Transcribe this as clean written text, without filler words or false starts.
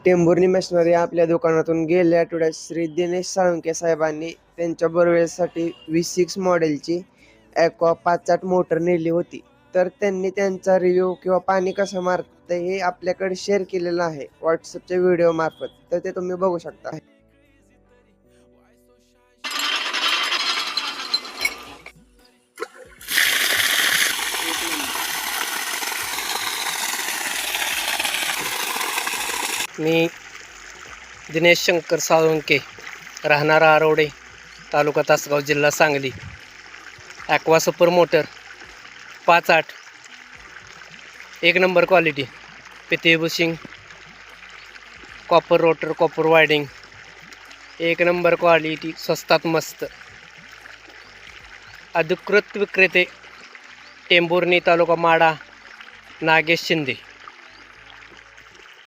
Tembhurni machinery आपल्या दुकानातून गेल्या आठवड्यात श्री दिनेश साळुंखे साहेबांनी त्यांच्या बोरवेलसाठी V6 मॉडेलची ॲक्वा 5 मोटर नेली होती. तर त्यांनी त्यांचा रिव्ह्यू किंवा पाणी कसं मारतं हे आपल्याकडे शेअर केलेलं आहे व्हॉट्सअपच्या व्हिडिओ मार्फत. तर ते तुम्ही बघू शकता. मी दिनेश शंकर साळुंखे, राहणारा आरोडे, तालुका तासगाव, जिल्हा Sangli. Aqua super motor 5.8, 1 number quality. पितळी bushing, copper rotor, copper winding, 1 number quality, स्वस्तात मस्त. अधिकृत विक्रेते टेंभुर्णी, तालुका माडा, नागेश शिंदे.